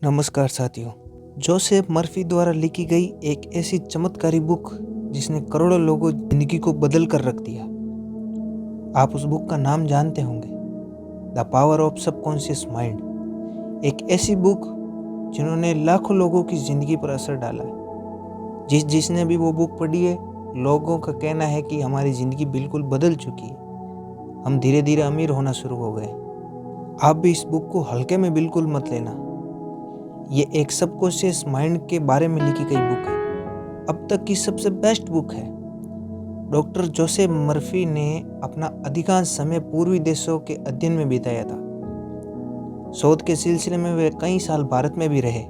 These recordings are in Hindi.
नमस्कार साथियों। जोसेफ मर्फी द्वारा लिखी गई एक ऐसी चमत्कारी बुक जिसने करोड़ों लोगों की जिंदगी को बदल कर रख दिया। आप उस बुक का नाम जानते होंगे, the power of subconscious mind. एक ऐसी बुक जिन्होंने लाखों लोगों की जिंदगी पर असर डाला है। जिसने भी वो बुक पढ़ी है, लोगों का कहना है कि हमारी ज़िंदगी बिल्कुल बदल चुकी है। हम धीरे धीरे अमीर होना शुरू हो गए। आप भी इस बुक को हल्के में बिल्कुल मत लेना। ये एक सबकॉन्शियस माइंड के बारे में लिखी गई बुक है। अब तक की सबसे बेस्ट बुक है। डॉक्टर जोसेफ मर्फी ने अपना अधिकांश समय पूर्वी देशों के अध्ययन में बिताया था। शोध के सिलसिले में वे कई साल भारत में भी रहे।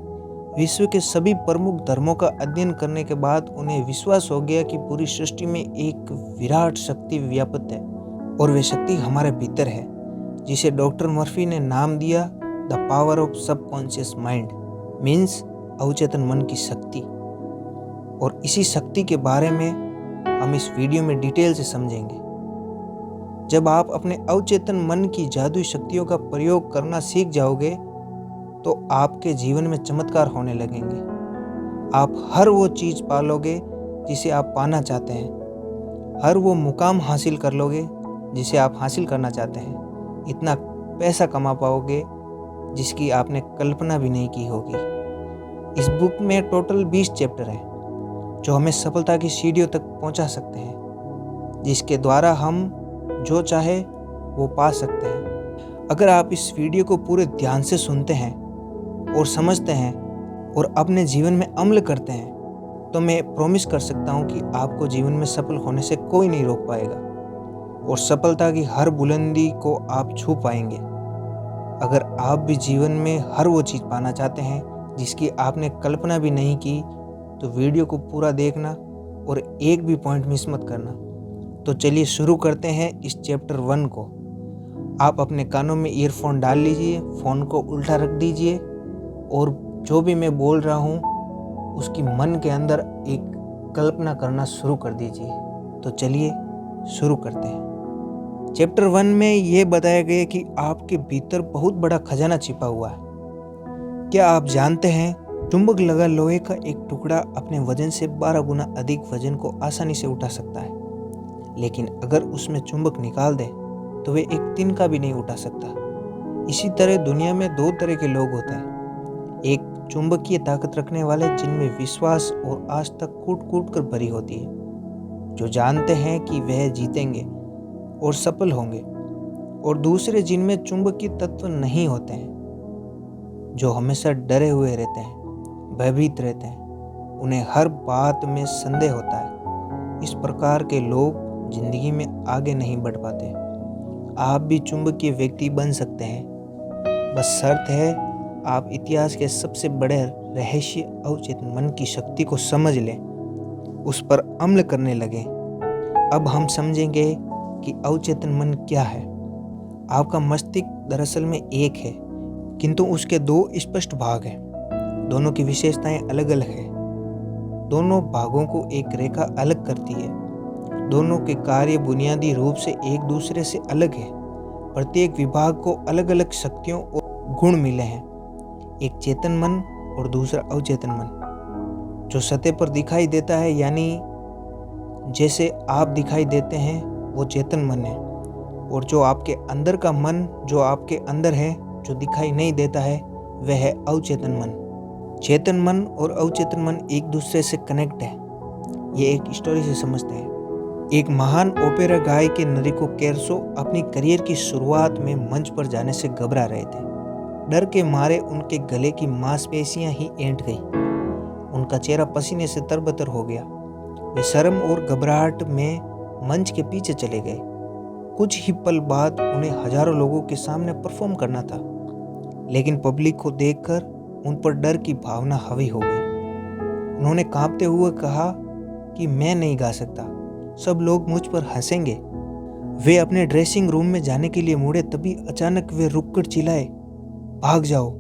विश्व के सभी प्रमुख धर्मों का अध्ययन करने के बाद उन्हें विश्वास हो गया कि पूरी सृष्टि में एक विराट शक्ति व्याप्त है और वे शक्ति हमारे भीतर है, जिसे डॉक्टर मर्फी ने नाम दिया the power of subconscious mind, means अवचेतन मन की शक्ति। और इसी शक्ति के बारे में हम इस वीडियो में डिटेल से समझेंगे। जब आप अपने अवचेतन मन की जादुई शक्तियों का प्रयोग करना सीख जाओगे तो आपके जीवन में चमत्कार होने लगेंगे। आप हर वो चीज़ पालोगे जिसे आप पाना चाहते हैं, हर वो मुकाम हासिल कर लोगे जिसे आप हासिल करना चाहते हैं, इतना पैसा कमा पाओगे जिसकी आपने कल्पना भी नहीं की होगी। इस बुक में टोटल 20 चैप्टर हैं जो हमें सफलता की सीढ़ियों तक पहुंचा सकते हैं, जिसके द्वारा हम जो चाहे वो पा सकते हैं। अगर आप इस वीडियो को पूरे ध्यान से सुनते हैं और समझते हैं और अपने जीवन में अमल करते हैं तो मैं प्रॉमिस कर सकता हूँ कि आपको जीवन में सफल होने से कोई नहीं रोक पाएगा और सफलता की हर बुलंदी को आप छू पाएंगे। अगर आप भी जीवन में हर वो चीज़ पाना चाहते हैं जिसकी आपने कल्पना भी नहीं की तो वीडियो को पूरा देखना और एक भी पॉइंट मिस मत करना। तो चलिए शुरू करते हैं इस चैप्टर 1 को। आप अपने कानों में ईयरफोन डाल लीजिए, फ़ोन को उल्टा रख दीजिए और जो भी मैं बोल रहा हूँ उसकी मन के अंदर एक कल्पना करना शुरू कर दीजिए। तो चलिए शुरू करते हैं। चैप्टर 1 में ये बताया गया कि आपके भीतर बहुत बड़ा खजाना छिपा हुआ है। क्या आप जानते हैं, चुंबक लगा लोहे का एक टुकड़ा अपने वजन से 12 गुना अधिक वजन को आसानी से उठा सकता है, लेकिन अगर उसमें चुंबक निकाल दे तो वे एक तिनका भी नहीं उठा सकता। इसी तरह दुनिया में 2 तरह के लोग होते हैं। एक चुंबकीय ताकत रखने वाले, जिनमें विश्वास और आस्था तक कूट कूट कर भरी होती है, जो जानते हैं कि वह जीतेंगे और सफल होंगे, और दूसरे जिनमें चुंबकीय तत्व नहीं होते हैं, जो हमेशा डरे हुए रहते हैं, भयभीत रहते हैं, उन्हें हर बात में संदेह होता है। इस प्रकार के लोग जिंदगी में आगे नहीं बढ़ पाते। आप भी चुंबकीय व्यक्ति बन सकते हैं, बस शर्त है आप इतिहास के सबसे बड़े रहस्य अवचेतन मन की शक्ति को समझ लें, उस पर अमल करने लगें। अब हम समझेंगे कि अवचेतन मन क्या है। आपका मस्तिष्क दरअसल में एक है, किंतु उसके 2 स्पष्ट भाग हैं। दोनों की विशेषताएं अलग अलग हैं। दोनों भागों को एक रेखा अलग करती है। दोनों के कार्य बुनियादी रूप से एक दूसरे से अलग है। प्रत्येक विभाग को अलग अलग शक्तियों और गुण मिले हैं, एक चेतन मन और दूसरा अवचेतन मन। जो सतह पर दिखाई देता है, यानी जैसे आप दिखाई देते हैं, वो चेतन मन है, और जो आपके अंदर का मन, जो आपके अंदर है, जो दिखाई नहीं देता है, वह है अवचेतन मन। चेतन मन और अवचेतन मन एक दूसरे से कनेक्ट है। ये एक स्टोरी से समझते हैं। एक महान ओपेरा गायक के नरिको केरसो अपनी करियर की शुरुआत में मंच पर जाने से घबरा रहे थे। डर के मारे उनके गले की मांसपेशियां ही ऐंठ गई। उनका चेहरा पसीने से तरबतर हो गया। वे शर्म और घबराहट में मंच के पीछे चले गए। कुछ ही पल बाद उन्हें हजारों लोगों के सामने परफॉर्म करना था, लेकिन पब्लिक को देखकर उन पर डर की भावना हावी हो गई। उन्होंने कांपते हुए कहा कि मैं नहीं गा सकता, सब लोग मुझ पर हंसेंगे। वे अपने ड्रेसिंग रूम में जाने के लिए मुड़े, तभी अचानक वे रुककर चिल्लाए, भाग जाओ,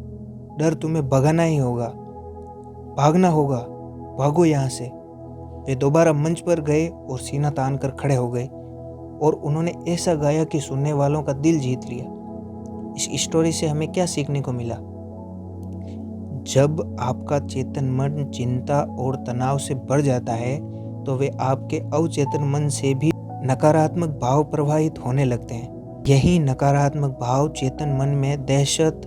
डर तुम्हें भगाना ही होगा, भागना होगा, भागो यहाँ से। वे दोबारा मंच पर गए और सीना तान कर खड़े हो गए और उन्होंने ऐसा गाया कि सुनने वालों का दिल जीत लिया। इस स्टोरी से हमें क्या सीखने को मिला? जब आपका चेतन मन चिंता और तनाव से भर जाता है तो वे आपके अवचेतन मन से भी नकारात्मक भाव प्रवाहित होने लगते हैं। यही नकारात्मक भाव चेतन मन में दहशत,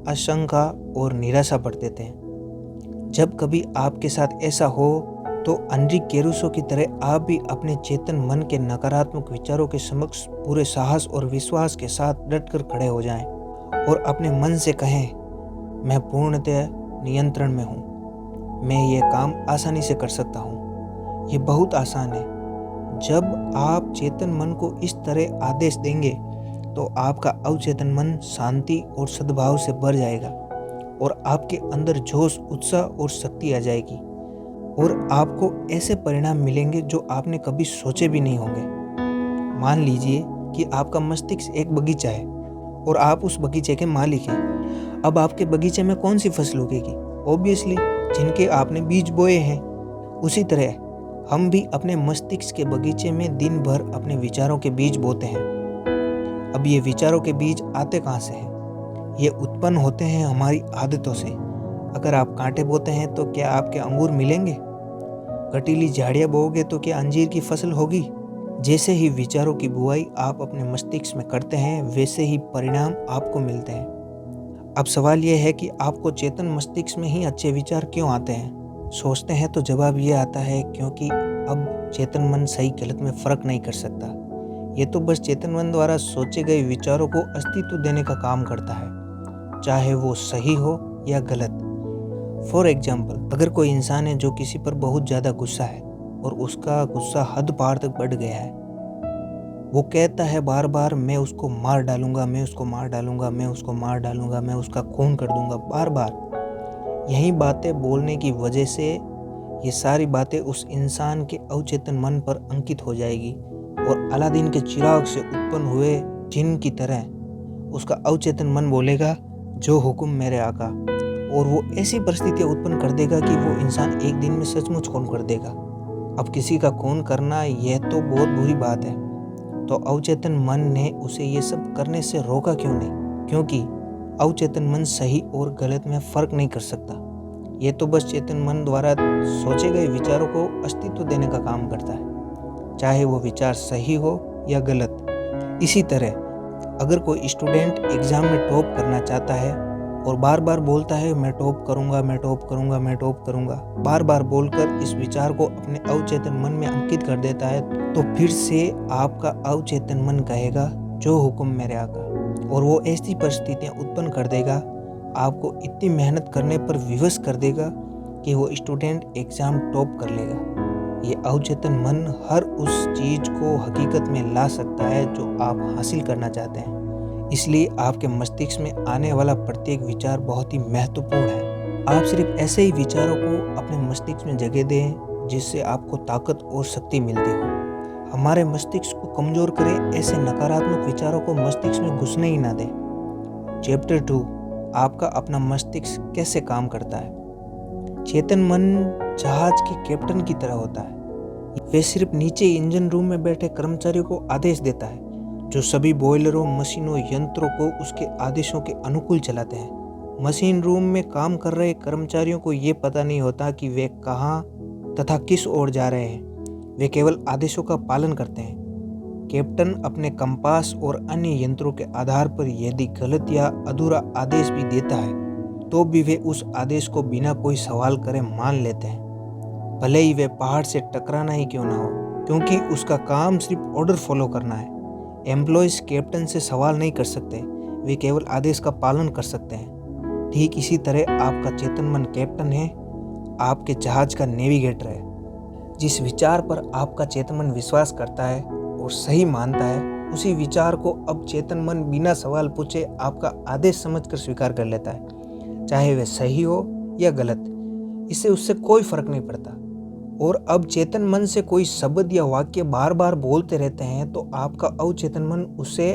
आशंका और निराशा भर देते हैं। जब कभी आपके साथ ऐसा हो तो एनरिक कैरूसो की तरह आप भी अपने चेतन मन के नकारात्मक विचारों के समक्ष पूरे साहस और विश्वास के साथ डटकर खड़े हो जाएं और अपने मन से कहें, मैं पूर्णतः नियंत्रण में हूँ। मैं ये काम आसानी से कर सकता हूँ। ये बहुत आसान है। जब आप चेतन मन को इस तरह आदेश देंगे तो आपका अवचेतन मन शांति और सद्भाव से भर जाएगा और आपके अंदर जोश, उत्साह और शक्ति आ जाएगी और आपको ऐसे परिणाम मिलेंगे जो आपने कभी सोचे भी नहीं होंगे। मान लीजिए कि आपका मस्तिष्क एक बगीचा है और आप उस बगीचे के मालिक हैं। अब आपके बगीचे में कौन सी फसल उगेगी? ऑब्वियसली जिनके आपने बीज बोए हैं। उसी तरह हम भी अपने मस्तिष्क के बगीचे में दिन भर अपने विचारों के बीज बोते हैं। अब ये विचारों के बीज आते कहाँ से हैं? ये उत्पन्न होते हैं हमारी आदतों से। अगर आप कांटे बोते हैं तो क्या आपके अंगूर मिलेंगे? कटीली झाड़ियाँ बोओगे तो क्या अंजीर की फसल होगी? जैसे ही विचारों की बुआई आप अपने मस्तिष्क में करते हैं वैसे ही परिणाम आपको मिलते हैं। अब सवाल यह है कि आपको चेतन मस्तिष्क में ही अच्छे विचार क्यों आते हैं? सोचते हैं तो जवाब ये आता है क्योंकि अब चेतन मन सही गलत में फर्क नहीं कर सकता। ये तो बस चेतन मन द्वारा सोचे गए विचारों को अस्तित्व देने का काम करता है, चाहे वो सही हो या गलत। फॉर एग्जाम्पल, अगर कोई इंसान है जो किसी पर बहुत ज़्यादा गुस्सा है और उसका गुस्सा हद पार तक बढ़ गया है, वो कहता है बार बार, मैं उसको मार डालूंगा, मैं उसको मार डालूंगा, मैं उसको मार डालूंगा, मैं उसका खून कर दूंगा, बार बार। यही बातें बोलने की वजह से ये सारी बातें उस इंसान के अवचेतन मन पर अंकित हो जाएगी और अलादीन के चिराग से उत्पन्न हुए जिन की तरह उसका अवचेतन मन बोलेगा, जो हुक्म मेरे आका। और वो ऐसी परिस्थितियाँ उत्पन्न कर देगा कि वो इंसान एक दिन में सचमुच खून कर देगा। अब किसी का खून करना यह तो बहुत बुरी बात है, तो अवचेतन मन ने उसे ये सब करने से रोका क्यों नहीं? क्योंकि अवचेतन मन सही और गलत में फर्क नहीं कर सकता। ये तो बस चेतन मन द्वारा सोचे गए विचारों को अस्तित्व देने का काम करता है, चाहे वो विचार सही हो या गलत। इसी तरह अगर कोई स्टूडेंट एग्जाम में टॉप करना चाहता है और बार बार बोलता है, मैं टॉप करूंगा, मैं टॉप करूंगा, मैं टॉप करूंगा, बार बार बोलकर इस विचार को अपने अवचेतन मन में अंकित कर देता है, तो फिर से आपका अवचेतन मन कहेगा, जो हुक्म मेरे आका। और वो ऐसी परिस्थितियां उत्पन्न कर देगा, आपको इतनी मेहनत करने पर विवश कर देगा कि वो स्टूडेंट एग्जाम टॉप कर लेगा। ये अवचेतन मन हर उस चीज को हकीकत में ला सकता है जो आप हासिल करना चाहते हैं। इसलिए आपके मस्तिष्क में आने वाला प्रत्येक विचार बहुत ही महत्वपूर्ण है। आप सिर्फ ऐसे ही विचारों को अपने मस्तिष्क में जगह दें जिससे आपको ताकत और शक्ति मिलती हो। हमारे मस्तिष्क को कमजोर करें ऐसे नकारात्मक विचारों को मस्तिष्क में घुसने ही ना दें। चैप्टर 2, आपका अपना मस्तिष्क कैसे काम करता है। चेतन मन जहाज के कैप्टन की तरह होता है। वे सिर्फ नीचे इंजन रूम में बैठे कर्मचारियों को आदेश देता है, जो सभी बॉयलरों, मशीनों, यंत्रों को उसके आदेशों के अनुकूल चलाते हैं। मशीन रूम में काम कर रहे कर्मचारियों को ये पता नहीं होता कि वे कहाँ तथा किस ओर जा रहे हैं। वे केवल आदेशों का पालन करते हैं। कैप्टन अपने कंपास और अन्य यंत्रों के आधार पर यदि गलत या अधूरा आदेश भी देता है तो भी वे उस आदेश को बिना कोई सवाल करे मान लेते हैं, भले ही वे पहाड़ से टकराना ही क्यों ना हो, क्योंकि उसका काम सिर्फ ऑर्डर फॉलो करना है। एम्प्लॉयज कैप्टन से सवाल नहीं कर सकते, वे केवल आदेश का पालन कर सकते हैं। ठीक इसी तरह आपका चेतन मन कैप्टन है, आपके जहाज का नेविगेटर है। जिस विचार पर आपका चेतन मन विश्वास करता है और सही मानता है, उसी विचार को अब चेतन मन बिना सवाल पूछे आपका आदेश समझकर स्वीकार कर लेता है, चाहे वह सही हो या गलत। इससे उससे कोई फर्क नहीं पड़ता। और अब चेतन मन से कोई शब्द या वाक्य बार बार बोलते रहते हैं तो आपका अवचेतन मन उसे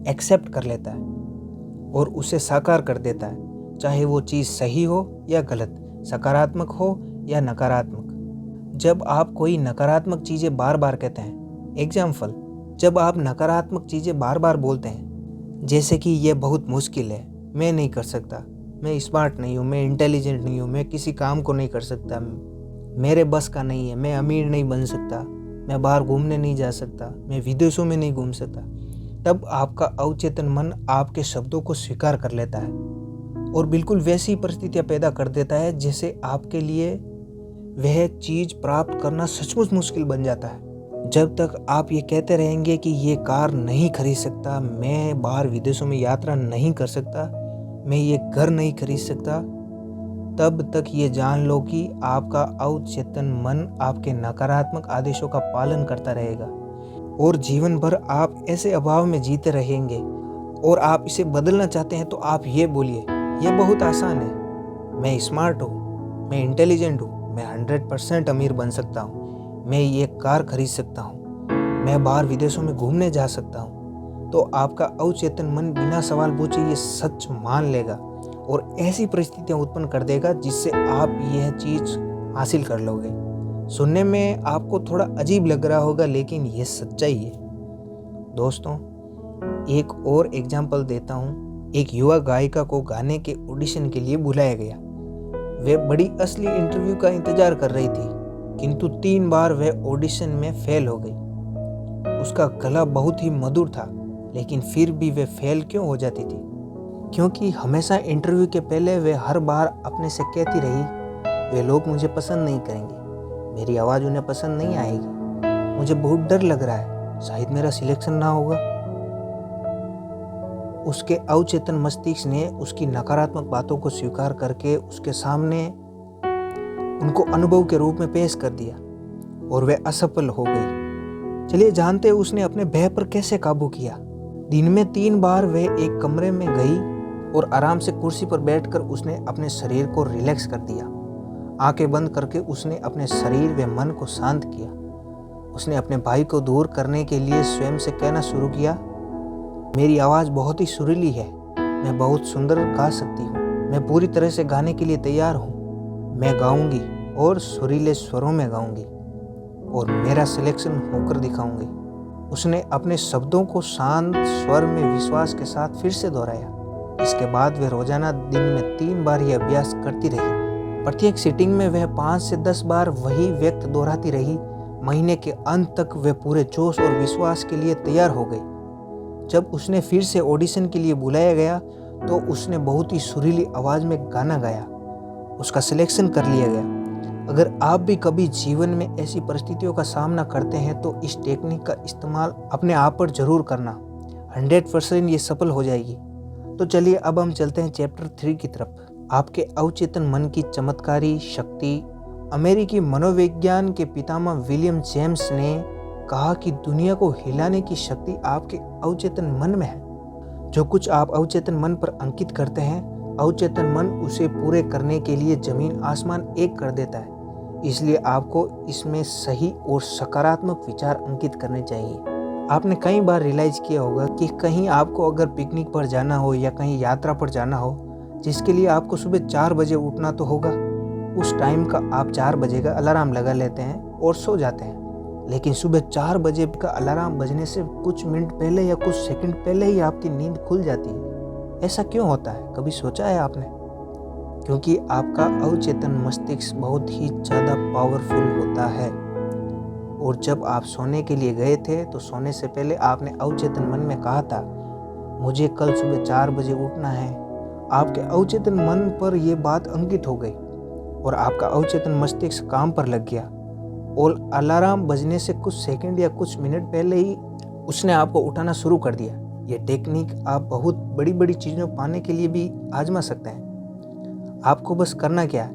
एक्सेप्ट कर लेता है और उसे साकार कर देता है, चाहे वो चीज़ सही हो या गलत, सकारात्मक हो या नकारात्मक। जब आप कोई नकारात्मक चीज़ें बार बार कहते हैं, एग्जाम्पल, जब आप नकारात्मक चीज़ें बार बार बोलते हैं, जैसे कि यह बहुत मुश्किल है, मैं नहीं कर सकता, मैं स्मार्ट नहीं हूँ, मैं इंटेलिजेंट नहीं हूँ, मैं किसी काम को नहीं कर सकता, मेरे बस का नहीं है, मैं अमीर नहीं बन सकता, मैं बाहर घूमने नहीं जा सकता, मैं विदेशों में नहीं घूम सकता, तब आपका अवचेतन मन आपके शब्दों को स्वीकार कर लेता है और बिल्कुल वैसी परिस्थितियाँ पैदा कर देता है जैसे आपके लिए वह चीज़ प्राप्त करना सचमुच मुश्किल बन जाता है। जब तक आप ये कहते रहेंगे कि ये कार नहीं खरीद सकता, मैं बाहर विदेशों में यात्रा नहीं कर सकता, मैं ये घर नहीं खरीद सकता, तब तक ये जान लो कि आपका अवचेतन मन आपके नकारात्मक आदेशों का पालन करता रहेगा और जीवन भर आप ऐसे अभाव में जीते रहेंगे। और आप इसे बदलना चाहते हैं तो आप ये बोलिए, ये बहुत आसान है, मैं स्मार्ट हूँ, मैं इंटेलिजेंट हूँ, मैं 100% अमीर बन सकता हूँ, मैं ये कार खरीद सकता हूँ, मैं बाहर विदेशों में घूमने जा सकता हूँ। तो आपका अवचेतन मन बिना सवाल पूछे ये सच मान लेगा और ऐसी परिस्थितियाँ उत्पन्न कर देगा जिससे आप यह चीज़ हासिल कर लोगे। सुनने में आपको थोड़ा अजीब लग रहा होगा लेकिन यह सच्चाई है। दोस्तों, एक और एग्जाम्पल देता हूँ। एक युवा गायिका को गाने के ऑडिशन के लिए बुलाया गया। वह बड़ी असली इंटरव्यू का इंतजार कर रही थी, किंतु 3 बार वह ऑडिशन में फेल हो गई। उसका गला बहुत ही मधुर था, लेकिन फिर भी वह फेल क्यों हो जाती थी? क्योंकि हमेशा इंटरव्यू के पहले वह हर बार अपने से कहती रही, वे लोग मुझे पसंद नहीं करेंगे, मेरी आवाज़ उन्हें पसंद नहीं आएगी, मुझे बहुत डर लग रहा है, शायद मेरा सिलेक्शन ना होगा। उसके अवचेतन मस्तिष्क ने उसकी नकारात्मक बातों को स्वीकार करके उसके सामने उनको अनुभव के रूप में पेश कर दिया और वह असफल हो गई। चलिए जानते हैं उसने अपने भय पर कैसे काबू किया। दिन में 3 बार वह एक कमरे में गई और आराम से कुर्सी पर बैठकर उसने अपने शरीर को रिलैक्स कर दिया। आंखें बंद करके उसने अपने शरीर व मन को शांत किया। उसने अपने भाई को दूर करने के लिए स्वयं से कहना शुरू किया, मेरी आवाज़ बहुत ही सुरीली है, मैं बहुत सुंदर गा सकती हूँ, मैं पूरी तरह से गाने के लिए तैयार हूँ, मैं गाऊंगी और सुरीले स्वरों में गाऊंगी और मेरा सिलेक्शन होकर दिखाऊंगी। उसने अपने शब्दों को शांत स्वर में विश्वास के साथ फिर से दोहराया। इसके बाद वह रोजाना दिन में 3 बार यह अभ्यास करती रही। प्रत्येक सीटिंग में वह 5 से 10 बार वही व्यक्त दोहराती रही। महीने के अंत तक वह पूरे जोश और विश्वास के लिए तैयार हो गई। जब उसने फिर से ऑडिशन के लिए बुलाया गया तो उसने बहुत ही सुरीली आवाज़ में गाना गाया। उसका सिलेक्शन कर लिया गया। अगर आप भी कभी जीवन में ऐसी परिस्थितियों का सामना करते हैं तो इस टेक्निक का इस्तेमाल अपने आप पर जरूर करना, 100% ये सफल हो जाएगी। तो चलिए अब हम चलते हैं चैप्टर 3 की तरफ। आपके अवचेतन मन की चमत्कारी शक्ति। अमेरिकी मनोविज्ञान के पितामह विलियम जेम्स ने कहा कि दुनिया को हिलाने की शक्ति आपके अवचेतन मन में है। जो कुछ आप अवचेतन मन पर अंकित करते हैं, अवचेतन मन उसे पूरे करने के लिए जमीन आसमान एक कर देता है। इसलिए आपको इसमें सही और सकारात्मक विचार अंकित करने चाहिए। आपने कई बार रियलाइज किया होगा कि कहीं आपको अगर पिकनिक पर जाना हो या कहीं यात्रा पर जाना हो, जिसके लिए आपको सुबह 4 बजे उठना तो होगा, उस टाइम का आप 4 बजे का अलार्म लगा लेते हैं और सो जाते हैं। लेकिन सुबह 4 बजे का अलार्म बजने से कुछ मिनट पहले या कुछ सेकंड पहले ही आपकी नींद खुल जाती है। ऐसा क्यों होता है, कभी सोचा है आपने? क्योंकि आपका अवचेतन मस्तिष्क बहुत ही ज़्यादा पावरफुल होता है। और जब आप सोने के लिए गए थे तो सोने से पहले आपने अवचेतन मन में कहा था, मुझे कल सुबह 4 बजे उठना है। आपके अवचेतन मन पर यह बात अंकित हो गई और आपका अवचेतन मस्तिष्क काम पर लग गया और अलार्म बजने से कुछ सेकंड या कुछ मिनट पहले ही उसने आपको उठाना शुरू कर दिया। ये टेक्निक आप बहुत बड़ी बड़ी चीज़ों पाने के लिए भी आजमा सकते हैं। आपको बस करना क्या है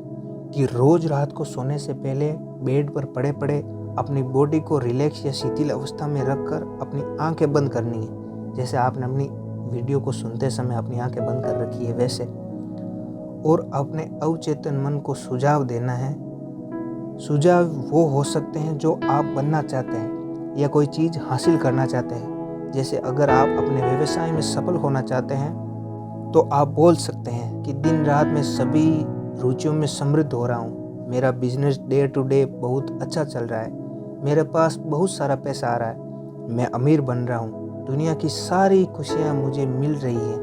कि रोज़ रात को सोने से पहले बेड पर पड़े पड़े अपनी बॉडी को रिलैक्स या शिथिल अवस्था में रखकर अपनी आंखें बंद करनी है, जैसे आपने अपनी वीडियो को सुनते समय अपनी आंखें बंद कर रखी है वैसे। और अपने अवचेतन मन को सुझाव देना है। सुझाव वो हो सकते हैं जो आप बनना चाहते हैं या कोई चीज़ हासिल करना चाहते हैं। जैसे अगर आप अपने व्यवसाय में सफल होना चाहते हैं तो आप बोल सकते हैं कि दिन रात में सभी रुचियों में समृद्ध हो रहा हूँ, मेरा बिजनेस डे टू डे बहुत अच्छा चल रहा है, मेरे पास बहुत सारा पैसा आ रहा है, मैं अमीर बन रहा हूँ, दुनिया की सारी खुशियाँ मुझे मिल रही है,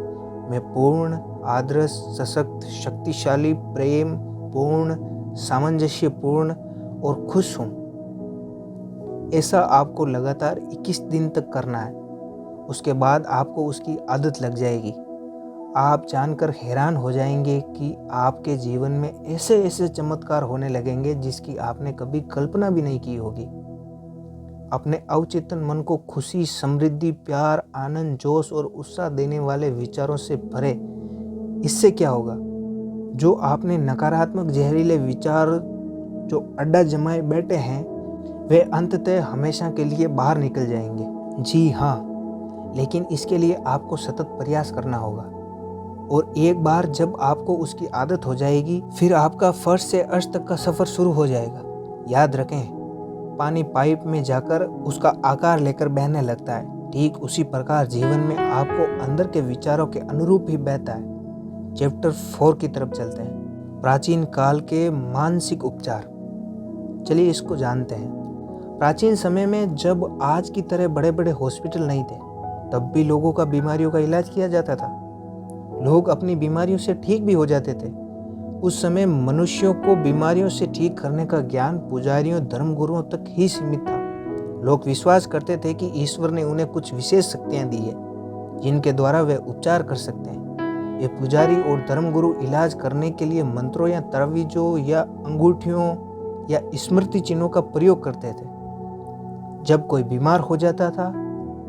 मैं पूर्ण आदर्श, सशक्त, शक्तिशाली, प्रेम पूर्ण, सामंजस्यपूर्ण और खुश हूँ। ऐसा आपको लगातार 21 दिन तक करना है। उसके बाद आपको उसकी आदत लग जाएगी। आप जानकर हैरान हो जाएंगे कि आपके जीवन में ऐसे ऐसे चमत्कार होने लगेंगे जिसकी आपने कभी कल्पना भी नहीं की होगी। अपने अवचेतन मन को खुशी, समृद्धि, प्यार, आनंद, जोश और उत्साह देने वाले विचारों से भरे। इससे क्या होगा? जो आपने नकारात्मक जहरीले विचार जो अड्डा जमाए बैठे हैं, वे अंततः हमेशा के लिए बाहर निकल जाएंगे। जी हाँ, लेकिन इसके लिए आपको सतत प्रयास करना होगा। और एक बार जब आपको उसकी आदत हो जाएगी, फिर आपका फर्श से अर्श तक का सफ़र शुरू हो जाएगा। याद रखें, पानी पाइप में जाकर उसका आकार लेकर बहने लगता है, ठीक उसी प्रकार जीवन में आपको अंदर के विचारों के अनुरूप ही बहता है। चैप्टर 4 की तरफ चलते हैं। प्राचीन काल के मानसिक उपचार। चलिए इसको जानते हैं। प्राचीन समय में जब आज की तरह बड़े बड़े हॉस्पिटल नहीं थे, तब भी लोगों का बीमारियों का इलाज किया जाता था। लोग अपनी बीमारियों से ठीक भी हो जाते थे। उस समय मनुष्यों को बीमारियों से ठीक करने का ज्ञान पुजारियों, धर्मगुरुओं तक ही सीमित था। लोग विश्वास करते थे कि ईश्वर ने उन्हें कुछ विशेष शक्तियां दी है जिनके द्वारा वे उपचार कर सकते हैं। ये पुजारी और धर्मगुरु इलाज करने के लिए मंत्रों या तावीज़ों या अंगूठियों या स्मृति चिन्हों का प्रयोग करते थे। जब कोई बीमार हो जाता था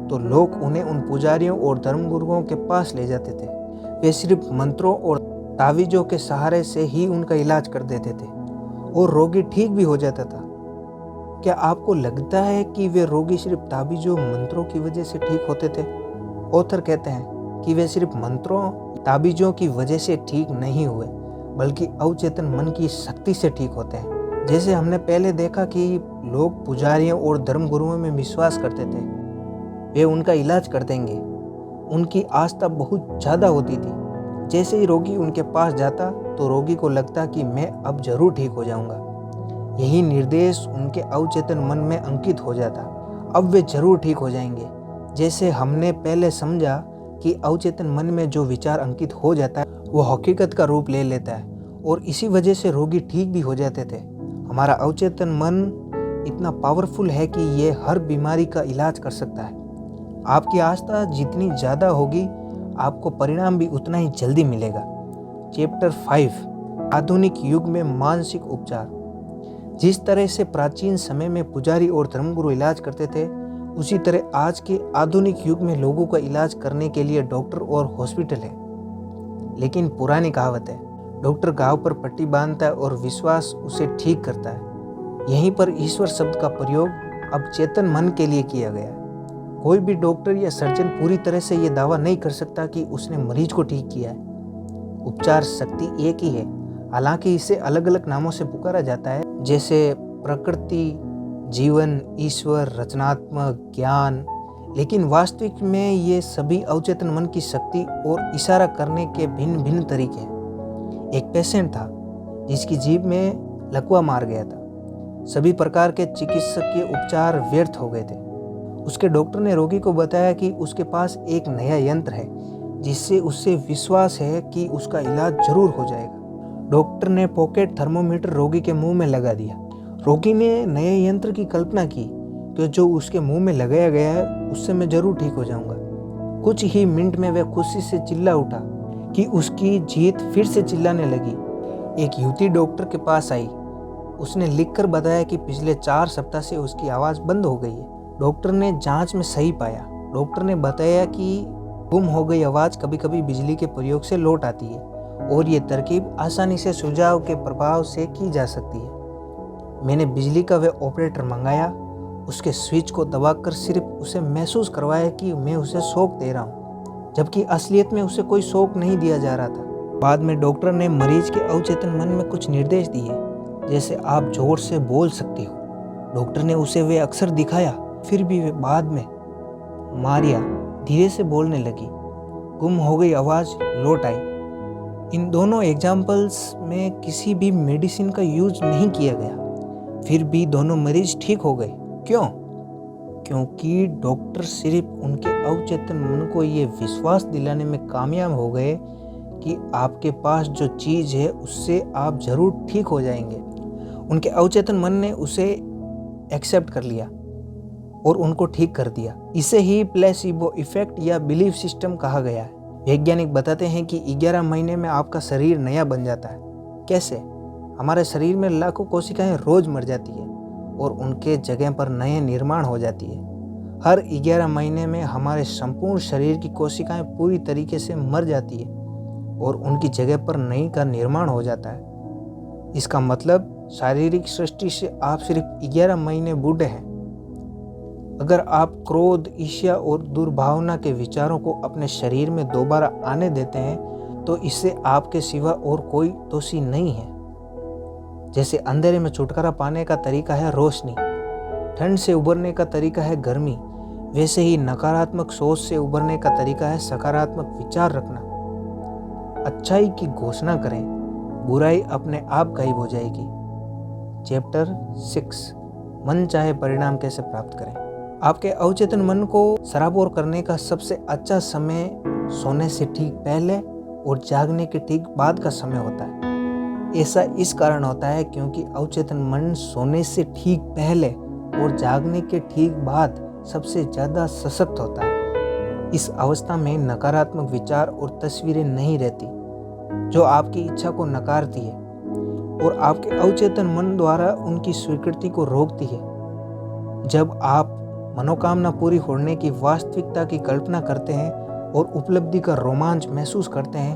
तो लोग उन्हें उन पुजारियों और धर्मगुरुओं के पास ले जाते थे। वे सिर्फ मंत्रों और तावीज़ों के सहारे से ही उनका इलाज कर देते थे और रोगी ठीक भी हो जाता था। क्या आपको लगता है कि वे रोगी सिर्फ तावीज़ों, मंत्रों की वजह से ठीक होते थे? ऑथर कहते हैं कि वे सिर्फ मंत्रों, तावीज़ों की वजह से ठीक नहीं हुए, बल्कि अवचेतन मन की शक्ति से ठीक होते हैं। जैसे हमने पहले देखा कि लोग पुजारियों और धर्मगुरुओं में विश्वास करते थे, वे उनका इलाज कर देंगे। उनकी आस्था बहुत ज़्यादा होती थी। जैसे ही रोगी उनके पास जाता तो रोगी को लगता कि मैं अब जरूर ठीक हो जाऊंगा। यही निर्देश उनके अवचेतन मन में अंकित हो जाता, अब वे जरूर ठीक हो जाएंगे। जैसे हमने पहले समझा कि अवचेतन मन में जो विचार अंकित हो जाता है वो हकीकत का रूप ले लेता है और इसी वजह से रोगी ठीक भी हो जाते थे। हमारा अवचेतन मन इतना पावरफुल है कि ये हर बीमारी का इलाज कर सकता है। आपकी आस्था जितनी ज़्यादा होगी, आपको परिणाम भी उतना ही जल्दी मिलेगा। चैप्टर 5, आधुनिक युग में मानसिक उपचार। जिस तरह से प्राचीन समय में पुजारी और धर्मगुरु इलाज करते थे, उसी तरह आज के आधुनिक युग में लोगों का इलाज करने के लिए डॉक्टर और हॉस्पिटल है। लेकिन पुरानी कहावत है, डॉक्टर घाव पर पट्टी बांधता है और विश्वास उसे ठीक करता है। यहीं पर ईश्वर शब्द का प्रयोग अब चेतन मन के लिए किया गया है। कोई भी डॉक्टर या सर्जन पूरी तरह से ये दावा नहीं कर सकता कि उसने मरीज को ठीक किया है। उपचार शक्ति एक ही है, हालांकि इसे अलग अलग नामों से पुकारा जाता है, जैसे प्रकृति, जीवन, ईश्वर, रचनात्मक, ज्ञान। लेकिन वास्तविक में ये सभी अवचेतन मन की शक्ति और इशारा करने के भिन्न भिन्न तरीके हैं। एक पेशेंट था जिसकी जीभ में लकवा मार गया था। सभी प्रकार के चिकित्सकीय उपचार व्यर्थ हो गए थे। उसके डॉक्टर ने रोगी को बताया कि उसके पास एक नया यंत्र है जिससे उससे विश्वास है कि उसका इलाज जरूर हो जाएगा। डॉक्टर ने पॉकेट थर्मोमीटर रोगी के मुंह में लगा दिया। रोगी ने नए यंत्र की कल्पना की कि जो उसके मुंह में लगाया गया है उससे मैं जरूर ठीक हो जाऊंगा। कुछ ही मिनट में वह खुशी से चिल्ला उठा कि उसकी जीत फिर से चिल्लाने लगी। एक युवती डॉक्टर के पास आई। उसने लिखकर बताया कि पिछले 4 सप्ताह से उसकी आवाज़ बंद हो गई है। डॉक्टर ने जांच में सही पाया। डॉक्टर ने बताया कि गुम हो गई आवाज़ कभी कभी बिजली के प्रयोग से लौट आती है और ये तरकीब आसानी से सुझाव के प्रभाव से की जा सकती है। मैंने बिजली का वह ऑपरेटर मंगाया, उसके स्विच को दबाकर सिर्फ उसे महसूस करवाया कि मैं उसे शॉक दे रहा हूँ, जबकि असलियत में उसे कोई शॉक नहीं दिया जा रहा था। बाद में डॉक्टर ने मरीज के अवचेतन मन में कुछ निर्देश दिए, जैसे आप जोर से बोल सकते हो। डॉक्टर ने उसे वे अक्षर दिखाया, फिर भी वे बाद में मारिया धीरे से बोलने लगी। गुम हो गई आवाज़ लौट आई। इन दोनों एग्जाम्पल्स में किसी भी मेडिसिन का यूज नहीं किया गया, फिर भी दोनों मरीज ठीक हो गए। क्यों? क्योंकि डॉक्टर सिर्फ उनके अवचेतन मन को ये विश्वास दिलाने में कामयाब हो गए कि आपके पास जो चीज़ है उससे आप ज़रूर ठीक हो जाएंगे। उनके अवचेतन मन ने उसे एक्सेप्ट कर लिया और उनको ठीक कर दिया। इसे ही प्लेसिबो इफेक्ट या बिलीफ सिस्टम कहा गया है। वैज्ञानिक बताते हैं कि 11 महीने में आपका शरीर नया बन जाता है। कैसे? हमारे शरीर में लाखों कोशिकाएं रोज मर जाती है और उनके जगह पर नए निर्माण हो जाती है। हर 11 महीने में हमारे संपूर्ण शरीर की कोशिकाएं पूरी तरीके से मर जाती है और उनकी जगह पर नई का निर्माण हो जाता है। इसका मतलब शारीरिक सृष्टि से आप सिर्फ 11 महीने बूढ़े हैं। अगर आप क्रोध, ईर्ष्या और दुर्भावना के विचारों को अपने शरीर में दोबारा आने देते हैं तो इससे आपके सिवा और कोई दोषी नहीं है। जैसे अंधेरे में छुटकारा पाने का तरीका है रोशनी, ठंड से उबरने का तरीका है गर्मी, वैसे ही नकारात्मक सोच से उबरने का तरीका है सकारात्मक विचार रखना। अच्छाई की घोषणा करें, बुराई अपने आप गायब हो जाएगी। चैप्टर 6, मन चाहे परिणाम कैसे प्राप्त करें। आपके अवचेतन मन को सराबोर करने का सबसे अच्छा समय सोने से ठीक पहले और जागने के ठीक बाद का समय होता है। ऐसा इस कारण होता है क्योंकि अवचेतन मन सोने से ठीक पहले और जागने के ठीक बाद सबसे ज़्यादा सशक्त होता है। इस अवस्था में नकारात्मक विचार और तस्वीरें नहीं रहती जो आपकी इच्छा को नकारती है और आपके अवचेतन मन द्वारा उनकी स्वीकृति को रोकती है। जब आप मनोकामना पूरी होने की वास्तविकता की कल्पना करते हैं और उपलब्धि का रोमांच महसूस करते हैं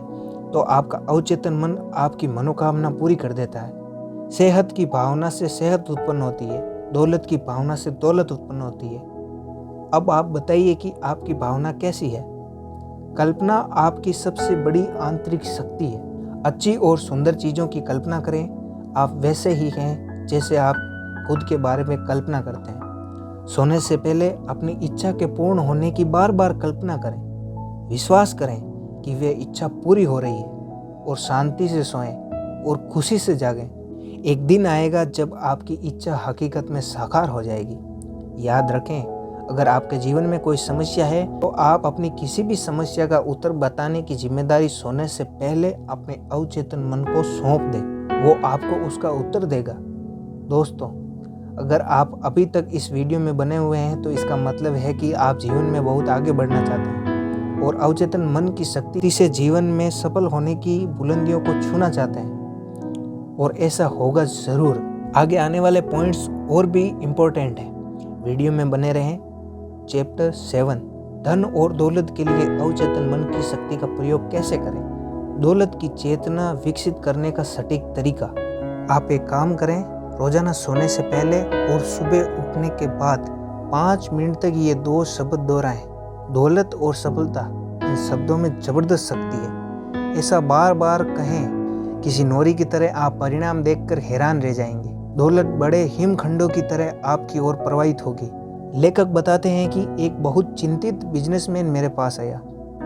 तो आपका अवचेतन मन आपकी मनोकामना पूरी कर देता है। सेहत की भावना से सेहत उत्पन्न होती है, दौलत की भावना से दौलत उत्पन्न होती है। अब आप बताइए कि आपकी भावना कैसी है? कल्पना आपकी सबसे बड़ी आंतरिक शक्ति है। अच्छी और सुंदर चीज़ों की कल्पना करें। आप वैसे ही हैं जैसे आप खुद के बारे में कल्पना करते हैं। सोने से पहले अपनी इच्छा के पूर्ण होने की बार बार कल्पना करें। विश्वास करें कि वह इच्छा पूरी हो रही है और शांति से सोएं और खुशी से जागें। एक दिन आएगा जब आपकी इच्छा हकीकत में साकार हो जाएगी। याद रखें, अगर आपके जीवन में कोई समस्या है तो आप अपनी किसी भी समस्या का उत्तर बताने की जिम्मेदारी सोने से पहले अपने अवचेतन मन को सौंप दें। वो आपको उसका उत्तर देगा। दोस्तों, अगर आप अभी तक इस वीडियो में बने हुए हैं तो इसका मतलब है कि आप जीवन में बहुत आगे बढ़ना चाहते हैं और अवचेतन मन की शक्ति से जीवन में सफल होने की बुलंदियों को छूना चाहते हैं और ऐसा होगा ज़रूर। आगे आने वाले पॉइंट्स और भी इम्पोर्टेंट हैं, वीडियो में बने रहें। चैप्टर 7, धन और दौलत के लिए अवचेतन मन की शक्ति का प्रयोग कैसे करें। दौलत की चेतना विकसित करने का सटीक तरीका। आप एक काम करें, रोजाना सोने से पहले और सुबह उठने के बाद 5 मिनट तक ये 2 शब्द दोहराएं। दौलत और सफलता, इन शब्दों में जबरदस्त शक्ति है। ऐसा बार बार कहें, किसी नौरी की तरह आप परिणाम देखकर हैरान रह जाएंगे। दौलत बड़े हिमखंडों की तरह आपकी ओर प्रवाहित होगी। लेखक बताते हैं कि एक बहुत चिंतित बिजनेसमैन मेरे पास आया।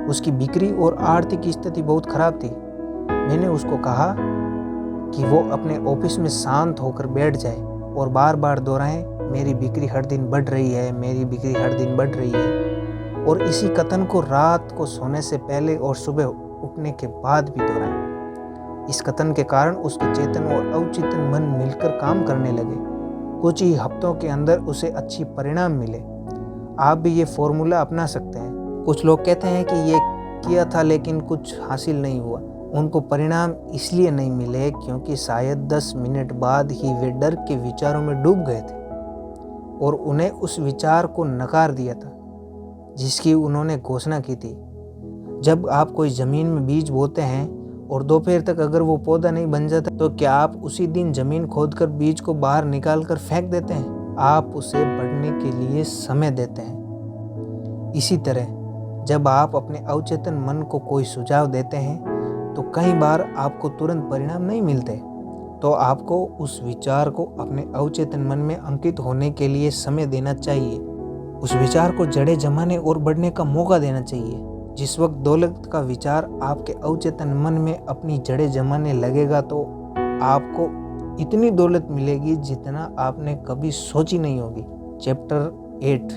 उसकी बिक्री और आर्थिक स्थिति बहुत खराब थी। मैंने उसको कहा कि वो अपने ऑफिस में शांत होकर बैठ जाए और बार बार दोहराएं, मेरी बिक्री हर दिन बढ़ रही है, मेरी बिक्री हर दिन बढ़ रही है। और इसी कथन को रात को सोने से पहले और सुबह उठने के बाद भी दोहराएं। इस कथन के कारण उसके चेतन और अवचेतन मन मिलकर काम करने लगे। कुछ ही हफ्तों के अंदर उसे अच्छी परिणाम मिले। आप भी ये फॉर्मूला अपना सकते हैं। कुछ लोग कहते हैं कि ये किया था लेकिन कुछ हासिल नहीं हुआ। उनको परिणाम इसलिए नहीं मिले क्योंकि शायद 10 मिनट बाद ही वे डर के विचारों में डूब गए थे और उन्हें उस विचार को नकार दिया था जिसकी उन्होंने घोषणा की थी। जब आप कोई ज़मीन में बीज बोते हैं और दोपहर तक अगर वो पौधा नहीं बन जाता तो क्या आप उसी दिन ज़मीन खोदकर बीज को बाहर निकाल कर फेंक देते हैं? आप उसे बढ़ने के लिए समय देते हैं। इसी तरह जब आप अपने अवचेतन मन को कोई सुझाव देते हैं तो कई बार आपको तुरंत परिणाम नहीं मिलते, तो आपको उस विचार को अपने अवचेतन मन में अंकित होने के लिए समय देना चाहिए। उस विचार को जड़ें जमाने और बढ़ने का मौका देना चाहिए। जिस वक्त दौलत का विचार आपके अवचेतन मन में अपनी जड़ें जमाने लगेगा तो आपको इतनी दौलत मिलेगी जितना आपने कभी सोची नहीं होगी। चैप्टर 8,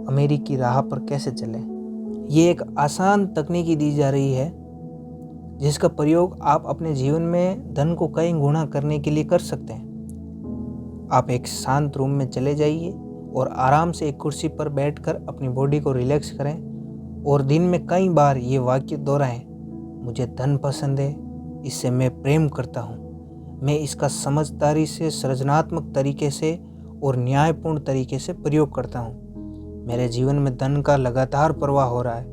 अमेरिकी राह पर कैसे चलें। ये एक आसान तकनीकी दी जा रही है जिसका प्रयोग आप अपने जीवन में धन को कई गुना करने के लिए कर सकते हैं। आप एक शांत रूम में चले जाइए और आराम से एक कुर्सी पर बैठकर अपनी बॉडी को रिलैक्स करें और दिन में कई बार ये वाक्य दोहराएं, मुझे धन पसंद है, इससे मैं प्रेम करता हूँ, मैं इसका समझदारी से, सृजनात्मक तरीके से और न्यायपूर्ण तरीके से प्रयोग करता हूँ। मेरे जीवन में धन का लगातार प्रवाह हो रहा है,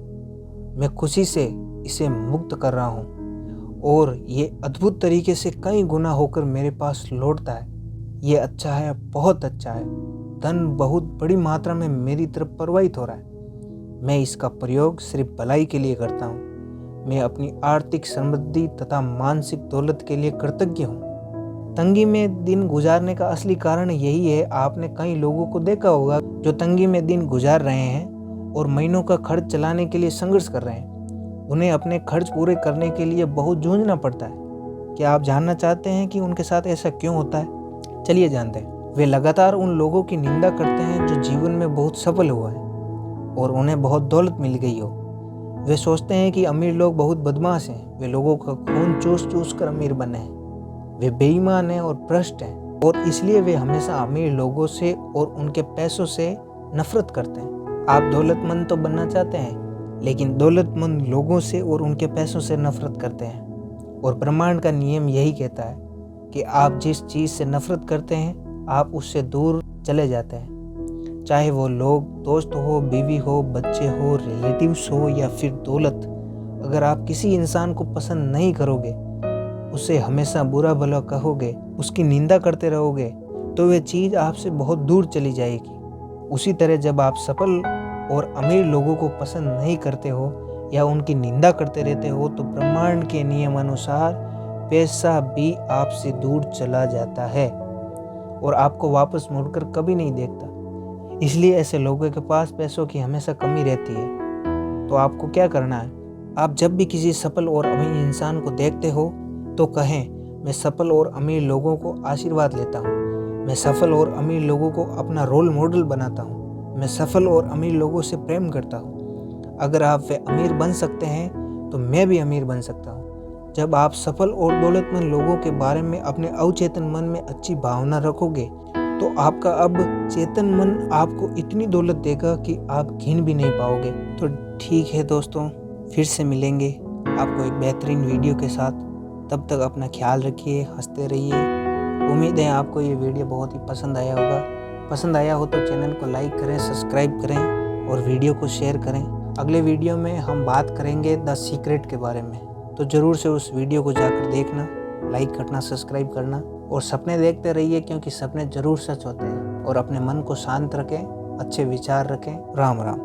मैं खुशी से इसे मुक्त कर रहा हूँ और ये अद्भुत तरीके से कई गुना होकर मेरे पास लौटता है। ये अच्छा है, बहुत अच्छा है। धन बहुत बड़ी मात्रा में मेरी तरफ प्रवाहित हो रहा है। मैं इसका प्रयोग सिर्फ भलाई के लिए करता हूँ। मैं अपनी आर्थिक समृद्धि तथा मानसिक दौलत के लिए कृतज्ञ हूँ। तंगी में दिन गुजारने का असली कारण यही है। आपने कई लोगों को देखा होगा जो तंगी में दिन गुजार रहे हैं और महीनों का खर्च चलाने के लिए संघर्ष कर रहे हैं। उन्हें अपने खर्च पूरे करने के लिए बहुत जूझना पड़ता है। क्या आप जानना चाहते हैं कि उनके साथ ऐसा क्यों होता है? चलिए जानते हैं। वे लगातार उन लोगों की निंदा करते हैं जो जीवन में बहुत सफल हुए हैं और उन्हें बहुत दौलत मिल गई हो। वे सोचते हैं कि अमीर लोग बहुत बदमाश हैं, वे लोगों का खून चूस चूस कर अमीर बने हैं, वे बेईमान हैं और भ्रष्ट हैं और इसलिए वे हमेशा अमीर लोगों से और उनके पैसों से नफरत करते हैं। आप दौलतमंद तो बनना चाहते हैं, लेकिन दौलतमंद लोगों से और उनके पैसों से नफरत करते हैं। और ब्रह्मांड का नियम यही कहता है कि आप जिस चीज़ से नफरत करते हैं आप उससे दूर चले जाते हैं। चाहे वो लोग, दोस्त हो, बीवी हो, बच्चे हो, रिलेटिव्स हो या फिर दौलत। अगर आप किसी इंसान को पसंद नहीं करोगे, उसे हमेशा बुरा भला कहोगे, उसकी निंदा करते रहोगे, तो वह चीज़ आपसे बहुत दूर चली जाएगी। उसी तरह जब आप सफल और अमीर लोगों को पसंद नहीं करते हो या उनकी निंदा करते रहते हो, तो ब्रह्मांड के नियम अनुसार पैसा भी आपसे दूर चला जाता है और आपको वापस मुड़कर कभी नहीं देखता। इसलिए ऐसे लोगों के पास पैसों की हमेशा कमी रहती है। तो आपको क्या करना है? आप जब भी किसी सफल और अमीर इंसान को देखते हो तो कहें, मैं सफल और अमीर लोगों को आशीर्वाद लेता हूँ, मैं सफल और अमीर लोगों को अपना रोल मॉडल बनाता हूँ, मैं सफल और अमीर लोगों से प्रेम करता हूँ। अगर आप वे अमीर बन सकते हैं तो मैं भी अमीर बन सकता हूँ। जब आप सफल और दौलतमंद लोगों के बारे में अपने अवचेतन मन में अच्छी भावना रखोगे तो आपका अब चेतन मन आपको इतनी दौलत देगा कि आप गिन भी नहीं पाओगे। तो ठीक है दोस्तों, फिर से मिलेंगे आपको एक बेहतरीन वीडियो के साथ। तब तक अपना ख्याल रखिए, हंसते रहिए। उम्मीद है आपको ये वीडियो बहुत ही पसंद आया होगा। पसंद आया हो तो चैनल को लाइक करें, सब्सक्राइब करें और वीडियो को शेयर करें। अगले वीडियो में हम बात करेंगे द सीक्रेट के बारे में, तो ज़रूर से उस वीडियो को जाकर देखना, लाइक करना, सब्सक्राइब करना और सपने देखते रहिए, क्योंकि सपने ज़रूर सच होते हैं। और अपने मन को शांत रखें, अच्छे विचार रखें। राम राम।